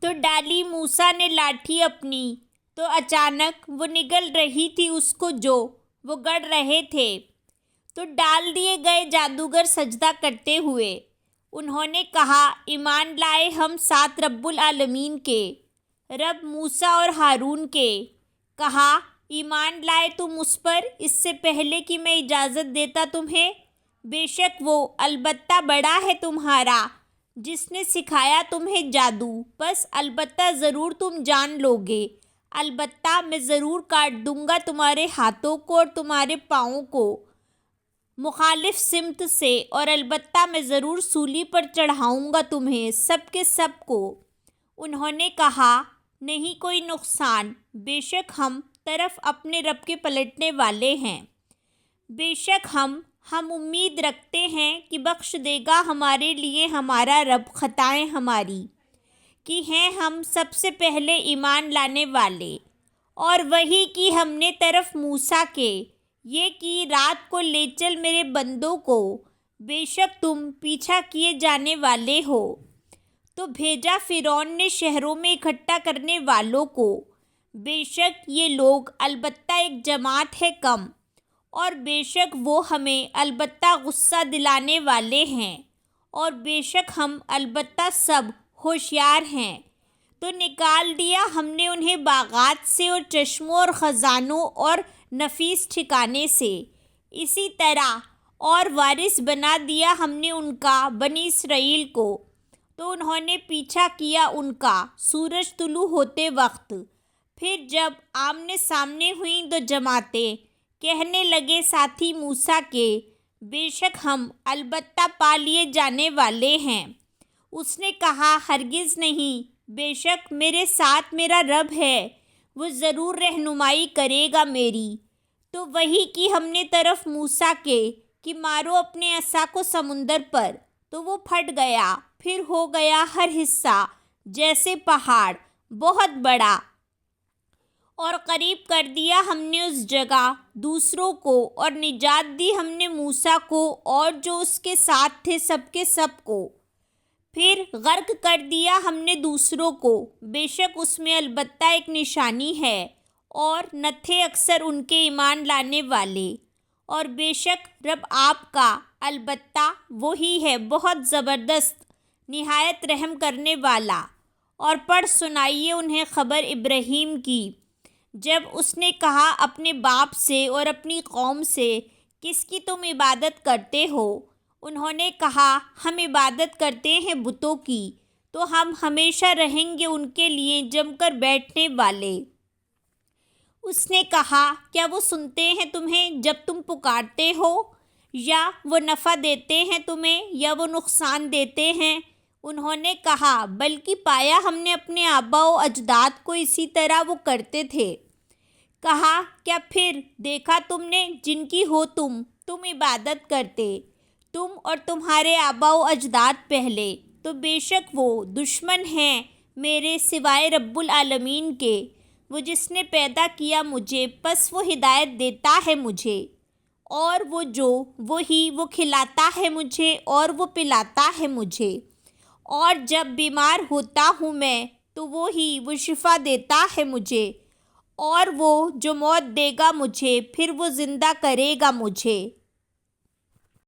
تو ڈالی موسیٰ نے لاٹھی اپنی، تو اچانک وہ نگل رہی تھی اس کو جو وہ گڑ رہے تھے، تو ڈال دیے گئے جادوگر سجدہ کرتے ہوئے انہوں نے کہا، ایمان لائے ہم سات رب العالمین کے، رب موسیٰ اور ہارون کے۔ کہا، ایمان لائے تم اس پر اس سے پہلے کہ میں اجازت دیتا تمہیں؟ بے شک وہ البتہ بڑا ہے تمہارا جس نے سکھایا تمہیں جادو، بس البتہ ضرور تم جان لوگے، البتہ میں ضرور کاٹ دوں گا تمہارے ہاتھوں کو اور تمہارے پاؤں کو مخالف سمت سے، اور البتہ میں ضرور سولی پر چڑھاؤں گا تمہیں سب کے سب کو۔ انہوں نے کہا، نہیں کوئی نقصان، بے شک ہم طرف اپنے رب کے پلٹنے والے ہیں، بے شک ہم امید رکھتے ہیں کہ بخش دے گا ہمارے لیے ہمارا رب خطائیں ہماری، کہ ہیں ہم سب سے پہلے ایمان لانے والے۔ اور وہی کی ہم نے طرف موسیٰ کے، یہ کی رات کو لے چل میرے بندوں کو، بے شک تم پیچھا کیے جانے والے ہو۔ تو بھیجا فرعون نے شہروں میں اکٹھا کرنے والوں کو، بے شک یہ لوگ البتہ ایک جماعت ہے کم، اور بے شک وہ ہمیں البتہ غصہ دلانے والے ہیں، اور بے شک ہم البتہ سب ہوشیار ہیں۔ تو نکال دیا ہم نے انہیں باغات سے اور چشموں اور خزانوں اور نفیس ٹھکانے سے، اسی طرح اور وارث بنا دیا ہم نے ان کا بنی اسرائیل کو۔ تو انہوں نے پیچھا کیا ان کا سورج طلوع ہوتے وقت۔ پھر جب آمنے سامنے ہوئیں دو جماعتیں، کہنے لگے ساتھی موسیٰ کے، بے شک ہم البتہ پا لیے جانے والے ہیں۔ اس نے کہا، ہرگز نہیں، بے شک میرے ساتھ میرا رب ہے، وہ ضرور رہنمائی کرے گا میری۔ تو وہی کی ہم نے طرف موسیٰ کے کہ مارو اپنے عصا کو سمندر پر، تو وہ پھٹ گیا، پھر ہو گیا ہر حصہ جیسے پہاڑ بہت بڑا، اور قریب کر دیا ہم نے اس جگہ دوسروں کو، اور نجات دی ہم نے موسیٰ کو اور جو اس کے ساتھ تھے سب کے سب کو۔ پھر غرق کر دیا ہم نے دوسروں کو، بے شک اس میں البتہ ایک نشانی ہے، اور نہ تھے اکثر ان کے ایمان لانے والے، اور بے شک رب آپ کا البتہ وہی ہے بہت زبردست، نہایت رحم کرنے والا۔ اور پڑھ سنائیے انہیں خبر ابراہیم کی، جب اس نے کہا اپنے باپ سے اور اپنی قوم سے، کس کی تم عبادت کرتے ہو؟ انہوں نے کہا، ہم عبادت کرتے ہیں بتوں کی، تو ہم ہمیشہ رہیں گے ان کے لیے جم کر بیٹھنے والے۔ اس نے کہا، کیا وہ سنتے ہیں تمہیں جب تم پکارتے ہو؟ یا وہ نفع دیتے ہیں تمہیں یا وہ نقصان دیتے ہیں؟ انہوں نے کہا، بلکہ پایا ہم نے اپنے آباء و اجداد کو اسی طرح وہ کرتے تھے۔ کہا، کیا پھر دیکھا تم نے جن کی ہو تم عبادت کرتے، تم اور تمہارے آباء و اجداد پہلے، تو بے شک وہ دشمن ہیں میرے سوائے رب العالمین کے، وہ جس نے پیدا کیا مجھے، پس وہ ہدایت دیتا ہے مجھے، اور وہ کھلاتا ہے مجھے اور وہ پلاتا ہے مجھے، اور جب بیمار ہوتا ہوں میں تو وہ شفا دیتا ہے مجھے، اور وہ جو موت دے گا مجھے پھر وہ زندہ کرے گا مجھے۔